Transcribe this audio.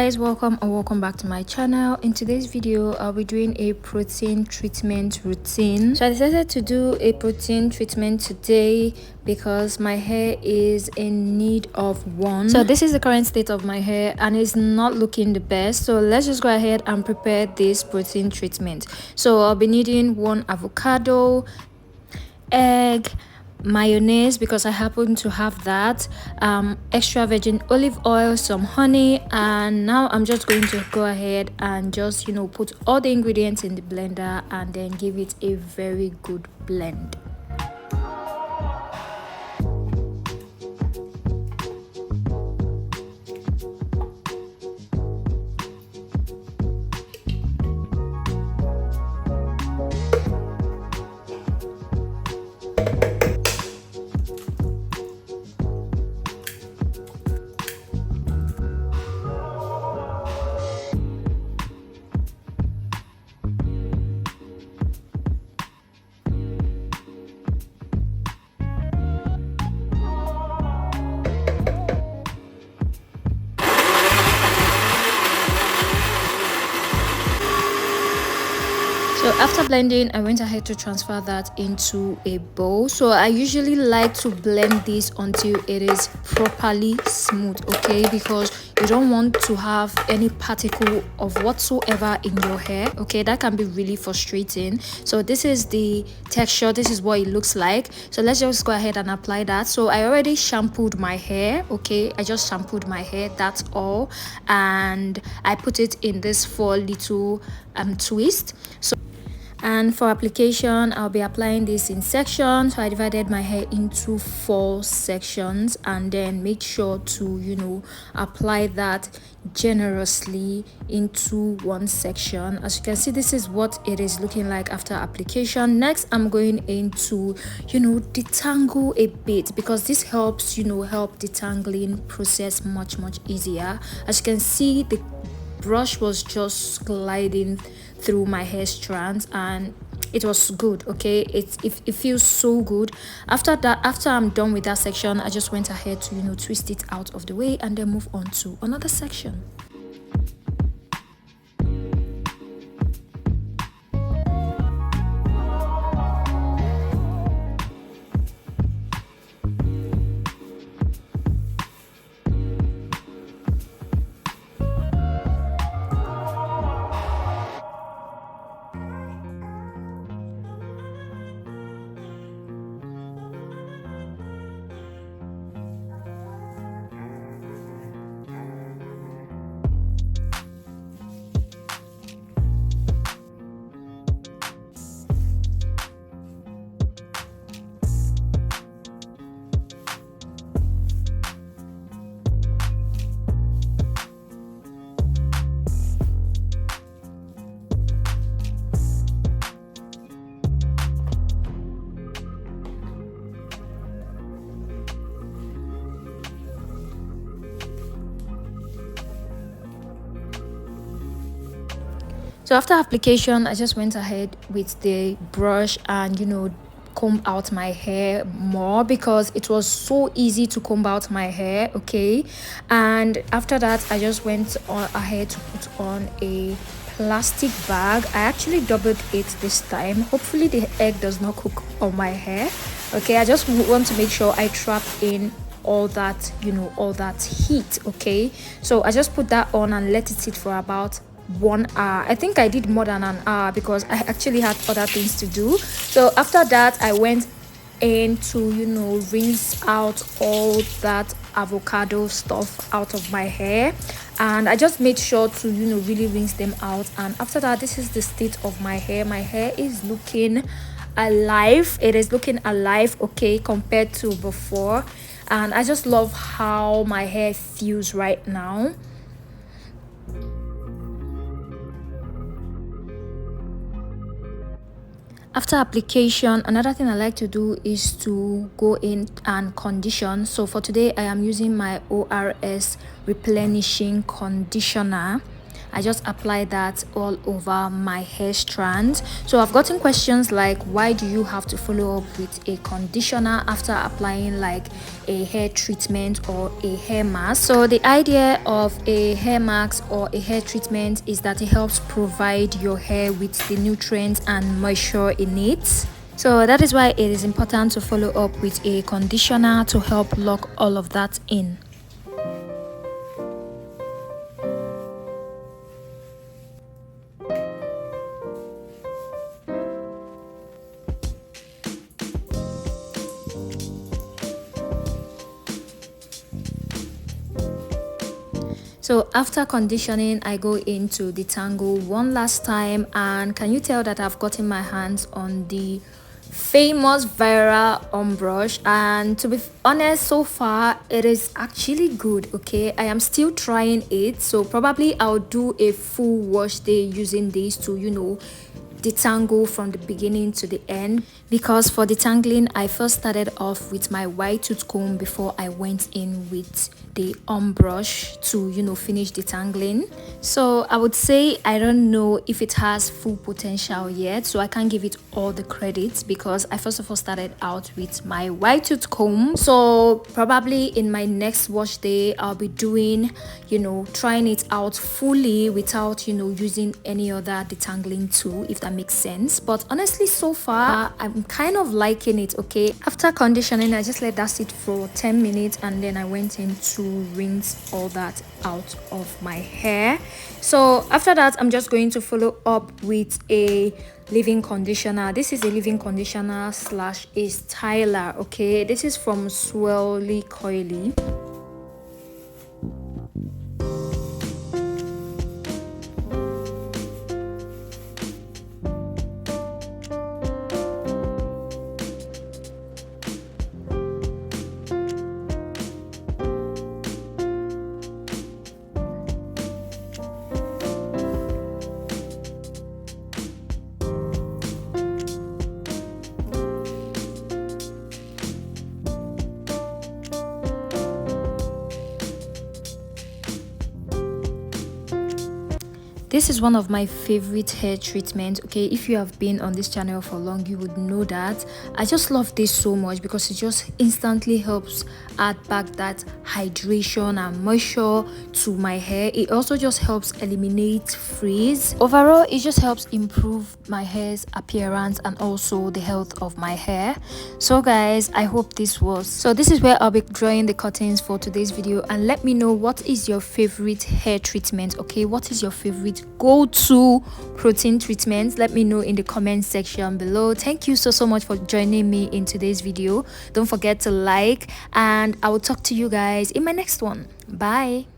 guys, welcome or welcome back to my channel. In today's video I'll be doing a protein treatment routine. So I decided to do a protein treatment today because my hair is in need of one. So this is the current state of my hair and it's not looking the best, so let's just go ahead and prepare this protein treatment. So I'll be needing one avocado, egg, mayonnaise because I happen to have that, extra virgin olive oil, some honey, and now I'm just going to go ahead and just put all the ingredients in the blender and then give it a very good blend. So after blending, I went ahead to transfer that into a bowl. So I usually like to blend this until it is properly smooth, okay? Because you don't want to have any particle of whatsoever in your hair, okay? That can be really frustrating. So this is the texture, this is what it looks like. So let's just go ahead and apply that. So I already shampooed my hair, okay? I just shampooed my hair, that's all. And I put it in this 4 little twist. And for application, I'll be applying this in sections. So I divided my hair into 4 sections and then make sure to apply that generously into one section. As you can see, this is what it is looking like after application. Next, I'm going into detangle a bit because this helps help detangling process much easier. As you can see, the brush was just gliding through my hair strands and it was good, okay? It feels so good. After I'm done with that section, I just went ahead to twist it out of the way and then move on to another section. So after application, I just went ahead with the brush and comb out my hair more because it was so easy to comb out my hair, okay? And after that, I just went ahead to put on a plastic bag. I actually doubled it this time. Hopefully the egg does not cook on my hair, okay? I just want to make sure I trap in all that all that heat, okay? So I just put that on and let it sit for about 1 hour. I think I did more than an hour because I actually had other things to do. So after that, I went in to rinse out all that avocado stuff out of my hair, and I just made sure to really rinse them out. And after that, this is the state of my hair. My hair is looking alive. It is looking alive, okay, compared to before, and I just love how my hair feels right now. After application, another thing I like to do is to go in and condition. So for today, I am using my ORS replenishing conditioner. I just apply that all over my hair strands. So I've gotten questions like, why do you have to follow up with a conditioner after applying like a hair treatment or a hair mask? So the idea of a hair mask or a hair treatment is that it helps provide your hair with the nutrients and moisture it needs. So that is why it is important to follow up with a conditioner to help lock all of that in. So after conditioning, I go into detangle one last time, and can you tell that I've gotten my hands on the famous viral brush? And to be honest, so far it is actually good. Okay, I am still trying it, so probably I'll do a full wash day using this to detangle from the beginning to the end, because for detangling I first started off with my white tooth comb before I went in with the brush to finish detangling. So I would say I don't know if it has full potential yet, so I can't give it all the credit because I first of all started out with my white tooth comb. So probably in my next wash day I'll be doing trying it out fully without using any other detangling tool, if that makes sense. But honestly, so far I'm kind of liking it. Okay, after conditioning I just let that sit for 10 minutes and then I went in to rinse all that out of my hair. So after that I'm just going to follow up with a leave-in conditioner. This is a leave-in conditioner slash a styler. Okay, this is from Swirly Coily. This is one of my favorite hair treatments. Okay, if you have been on this channel for long, you would know that I just love this so much because it just instantly helps add back that hydration and moisture to my hair. It also just helps eliminate frizz. Overall, it just helps improve my hair's appearance and also the health of my hair. So guys, I hope this is where I'll be drawing the curtains for today's video, and let me know what is your favorite hair treatment. Okay, what is your favorite go-to protein treatment? Let me know in the comment section below. Thank you so much for joining me in today's video. Don't forget to like, and I will talk to you guys in my next one. Bye.